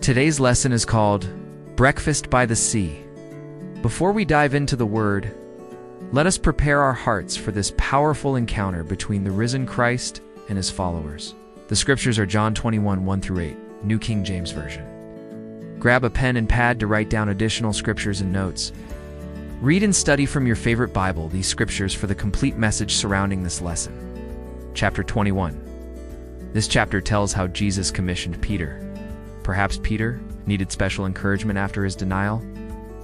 Today's lesson is called Breakfast by the Sea. Before we dive into the Word, let us prepare our hearts for this powerful encounter between the risen Christ and his followers. The scriptures are John 21, 1-8, New King James Version. Grab a pen and pad to write down additional scriptures and notes. Read and study from your favorite Bible these scriptures for the complete message surrounding this lesson. Chapter 21. This chapter tells how Jesus commissioned Peter. Perhaps Peter needed special encouragement after his denial.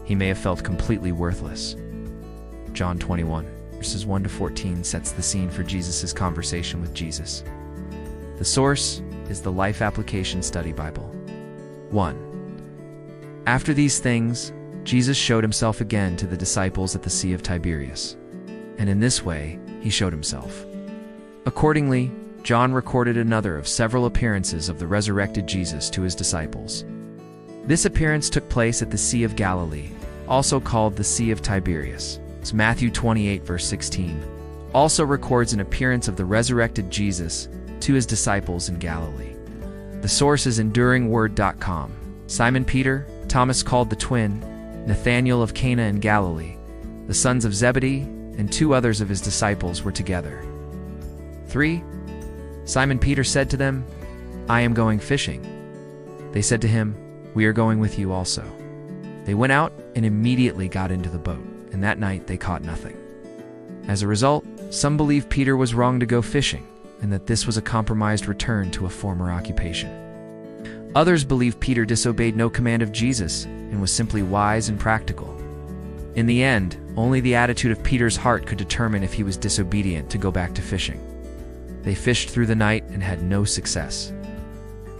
He may have felt completely worthless. John 21, verses 1-14 sets the scene for Jesus' conversation with Jesus. The source is the Life Application Study Bible. 1. After these things, Jesus showed himself again to the disciples at the Sea of Tiberias, and in this way he showed himself. Accordingly, John recorded another of several appearances of the resurrected Jesus to his disciples. This appearance took place at the Sea of Galilee, also called the Sea of Tiberias. Matthew 28, verse 16, also records an appearance of the resurrected Jesus to his disciples in Galilee. The source is EnduringWord.com. Simon Peter, Thomas called the twin, Nathanael of Cana in Galilee, the sons of Zebedee, and 2 others of his disciples were together. 3. Simon Peter said to them, "I am going fishing." They said to him, "We are going with you also." They went out and immediately got into the boat, and that night they caught nothing. As a result, some believe Peter was wrong to go fishing, and that this was a compromised return to a former occupation. Others believe Peter disobeyed no command of Jesus and was simply wise and practical. In the end, only the attitude of Peter's heart could determine if he was disobedient to go back to fishing. They fished through the night and had no success.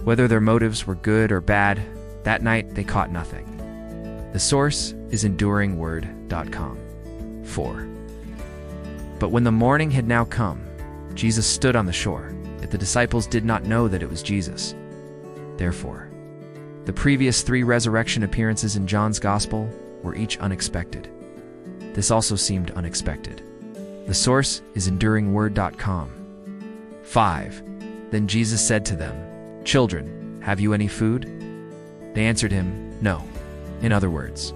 Whether their motives were good or bad, that night they caught nothing. The source is EnduringWord.com. 4. But when the morning had now come, Jesus stood on the shore, yet the disciples did not know that it was Jesus. Therefore, the previous 3 resurrection appearances in John's Gospel were each unexpected. This also seemed unexpected. The source is EnduringWord.com. 5. Then Jesus said to them, "Children, have you any food?" They answered him, "No." In other words,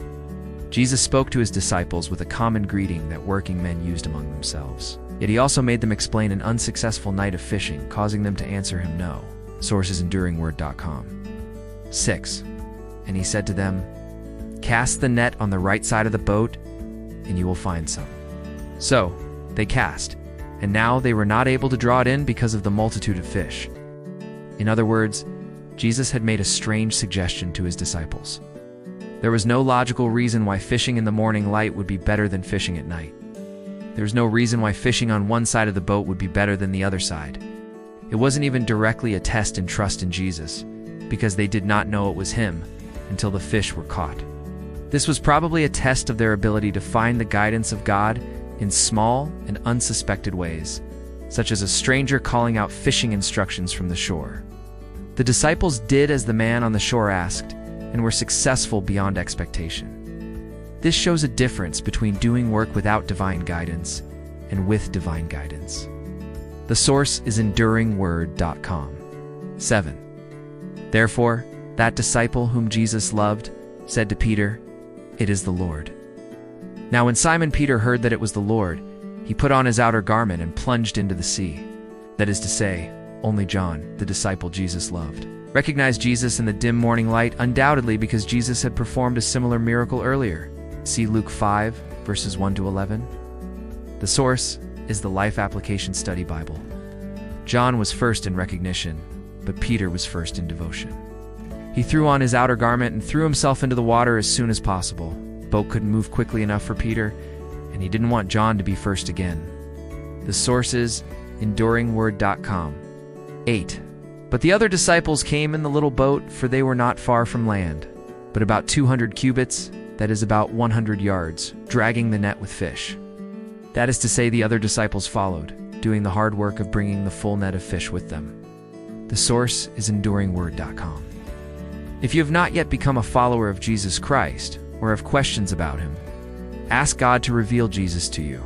Jesus spoke to his disciples with a common greeting that working men used among themselves. Yet he also made them explain an unsuccessful night of fishing, causing them to answer him no. Source is EnduringWord.com. 6. And he said to them, "Cast the net on the right side of the boat, and you will find some." So they cast, and now they were not able to draw it in because of the multitude of fish. In other words, Jesus had made a strange suggestion to his disciples. There was no logical reason why fishing in the morning light would be better than fishing at night. There was no reason why fishing on one side of the boat would be better than the other side. It wasn't even directly a test and trust in Jesus, because they did not know it was him until the fish were caught. This was probably a test of their ability to find the guidance of God in small and unsuspected ways, such as a stranger calling out fishing instructions from the shore. The disciples did as the man on the shore asked, and were successful beyond expectation. This shows a difference between doing work without divine guidance and with divine guidance. The source is EnduringWord.com. 7. Therefore, that disciple whom Jesus loved said to Peter, "It is the Lord." Now when Simon Peter heard that it was the Lord, he put on his outer garment and plunged into the sea. That is to say, only John, the disciple Jesus loved, recognized Jesus in the dim morning light, undoubtedly because Jesus had performed a similar miracle earlier. See Luke 5, verses 1-11. The source is the Life Application Study Bible. John was first in recognition, but Peter was first in devotion. He threw on his outer garment and threw himself into the water as soon as possible. The boat couldn't move quickly enough for Peter, and he didn't want John to be first again. The source is EnduringWord.com. 8. But the other disciples came in the little boat, for they were not far from land, but about 200 cubits, that is about 100 yards, dragging the net with fish. That is to say, the other disciples followed, doing the hard work of bringing the full net of fish with them. The source is EnduringWord.com. If you have not yet become a follower of Jesus Christ, or have questions about him, ask God to reveal Jesus to you.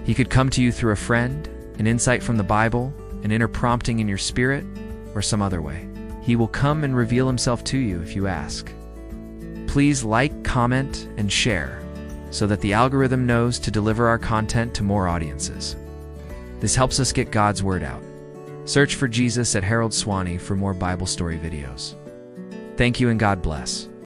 He could come to you through a friend, an insight from the Bible, an inner prompting in your spirit, or some other way. He will come and reveal himself to you if you ask. Please like, comment, and share so that the algorithm knows to deliver our content to more audiences. This helps us get God's word out. Search for Jesus at HaroldSwaney for more Bible story videos. Thank you and God bless.